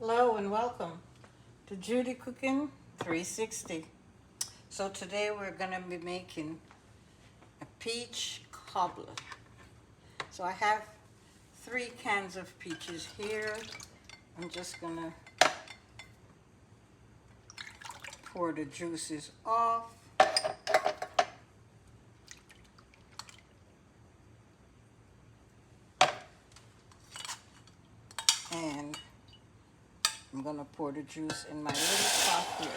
Hello and welcome to Judy Cooking 360. So today we're going to be making a peach cobbler. So I have 3 cans of peaches here. I'm just going to pour the juices off. And I'm going to pour the juice in my little pot here.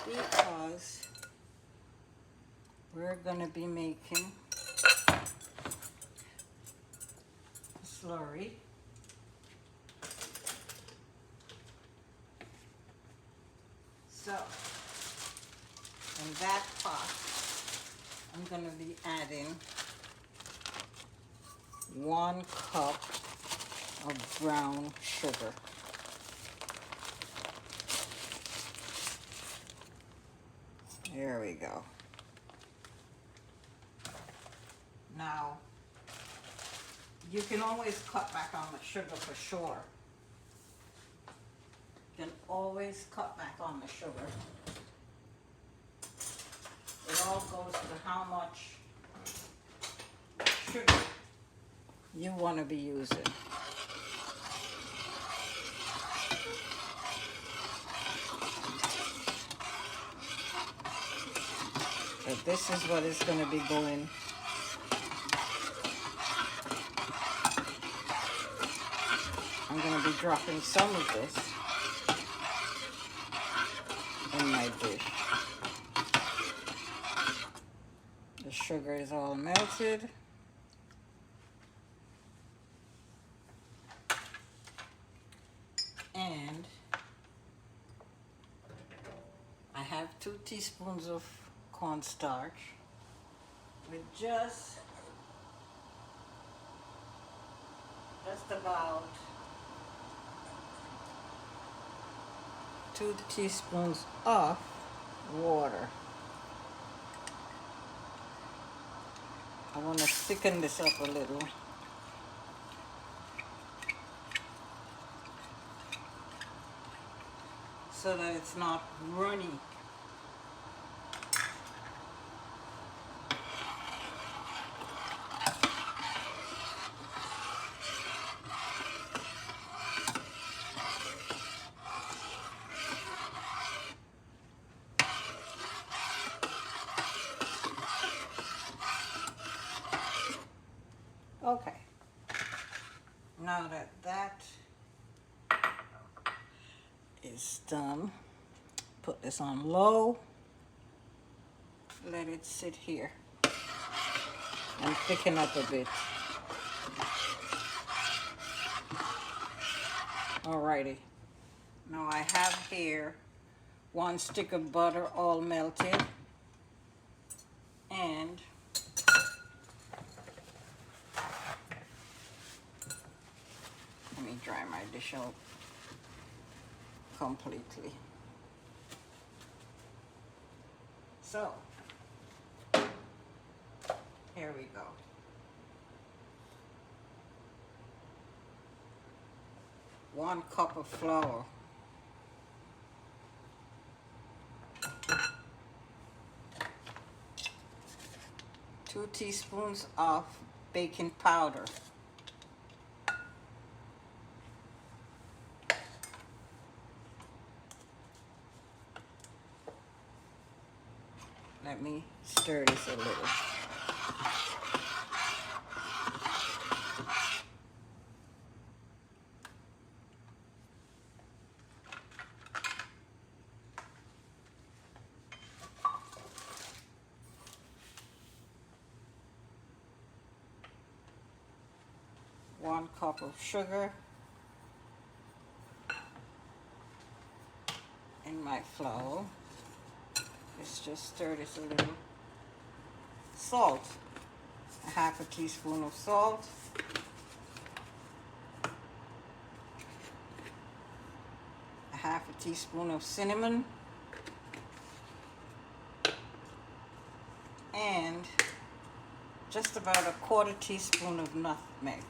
Because we're going to be making a slurry. So, in that pot, I'm going to be adding 1 cup of brown sugar. There we go. Now, you can always cut back on the sugar for sure. You can always cut back on the sugar. It all goes to how much sugar you want to be using. But this is what is going to be going. I'm going to be dropping some of this in my dish. The sugar is all melted. And I have 2 teaspoons of cornstarch with just about 2 teaspoons of water. I want to thicken this up a little. So that it's not runny. Okay. Now that that is done, put this on low, let it sit here and thicken up a bit. Alrighty, now I have here 1 stick of butter all melted, and let me dry my dish out completely. So, here we go. One cup of flour. 2 teaspoons of baking powder. Let me stir this a little. One cup of sugar in my flour. Let's just stir this a little. Salt, 1/2 teaspoon of salt. 1/2 teaspoon of cinnamon. And just about a 1/4 teaspoon of nutmeg.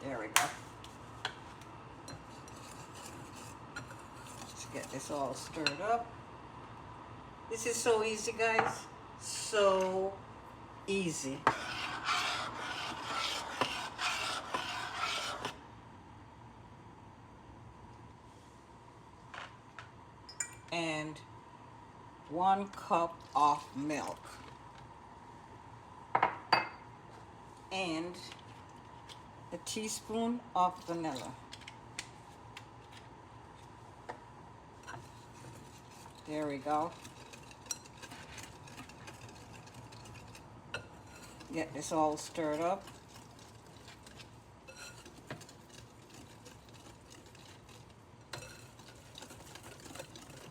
There we go. Let's get this all stirred up. This is so easy, guys. So easy. And 1 cup of milk. And a teaspoon of vanilla. There we go. Get this all stirred up.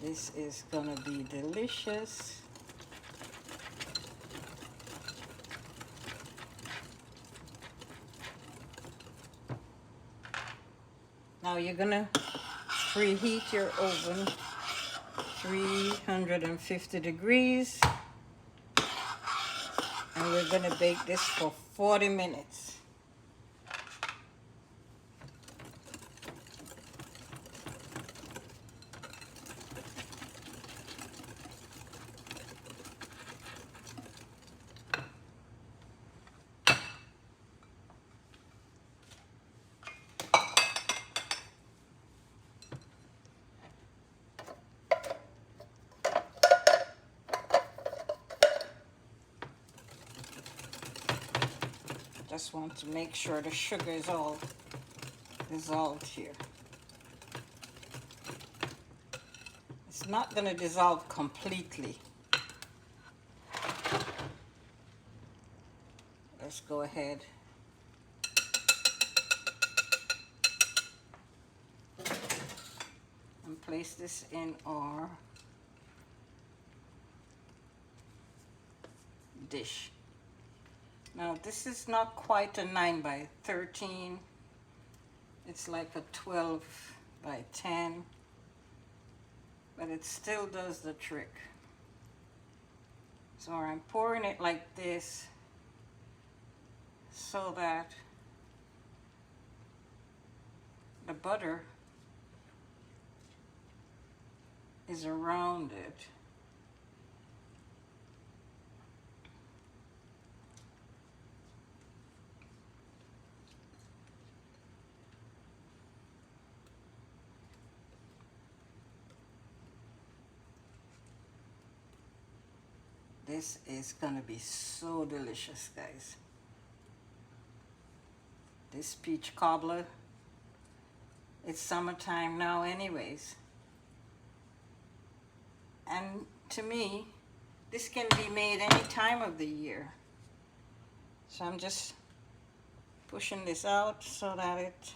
This is gonna be delicious. Now you're gonna preheat your oven 350 degrees, and we're gonna bake this for 40 minutes. Just want to make sure the sugar is all dissolved here. It's not going to dissolve completely. Let's go ahead and place this in our dish. Now this is not quite a 9 by 13. It's like a 12 by 10, but it still does the trick. So I'm pouring it like this so that the butter is around it. This is gonna be so delicious, guys. This peach cobbler, it's summertime now anyways. And to me, this can be made any time of the year. So I'm just pushing this out so that it,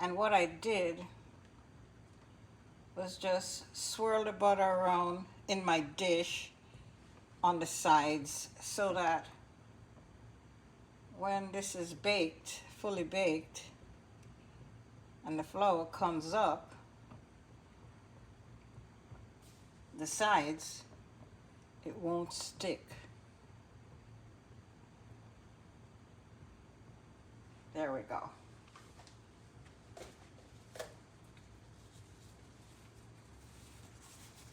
and what I did was just swirl the butter around in my dish on the sides so that when this is baked, fully baked, and the flour comes up, the sides, it won't stick. There we go.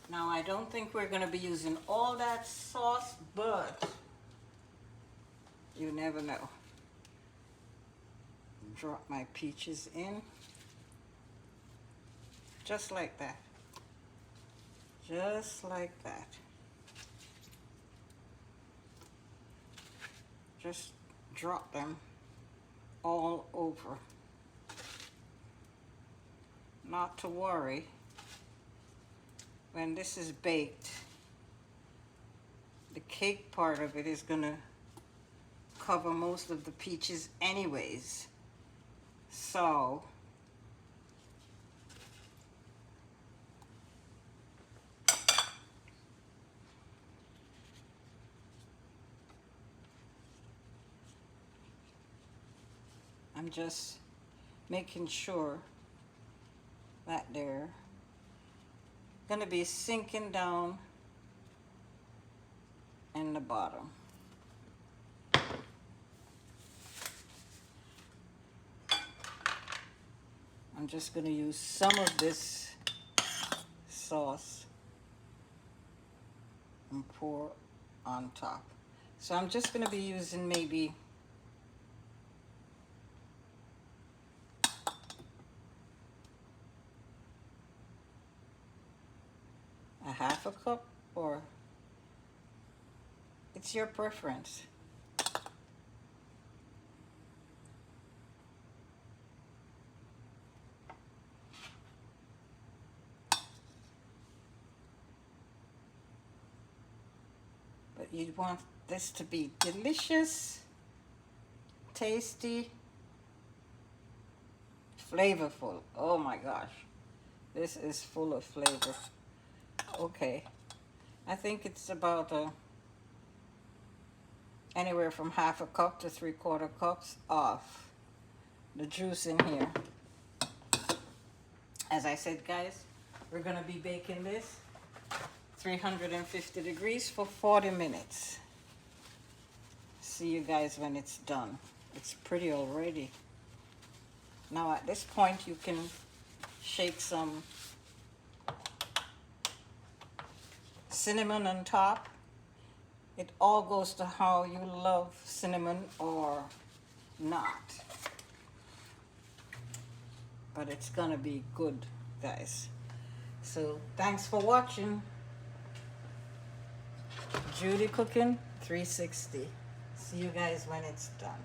Now I don't think we're going to be using all that sauce, but you never know. Drop my peaches in, just like that. Just like that. Just drop them all over. Not to worry. When this is baked, the cake part of it is gonna cover most of the peaches anyways. So I'm just making sure that they're going to be sinking down and the bottom. I'm just going to use some of this sauce and pour on top. So I'm just going to be using maybe a half a cup, or it's your preference. But you want this to be delicious, tasty, flavorful. Oh my gosh, this is full of flavor. Okay, I think it's about anywhere from half a cup to 3/4 cups of the juice in here. As I said, guys, we're gonna be baking this 350 degrees for 40 minutes. See you guys when it's done. It's pretty already. Now at this point you can shake some cinnamon on top. It all goes to how you love cinnamon or not. But it's gonna be good, guys. So thanks for watching. Judy Cooking 360. See you guys when it's done.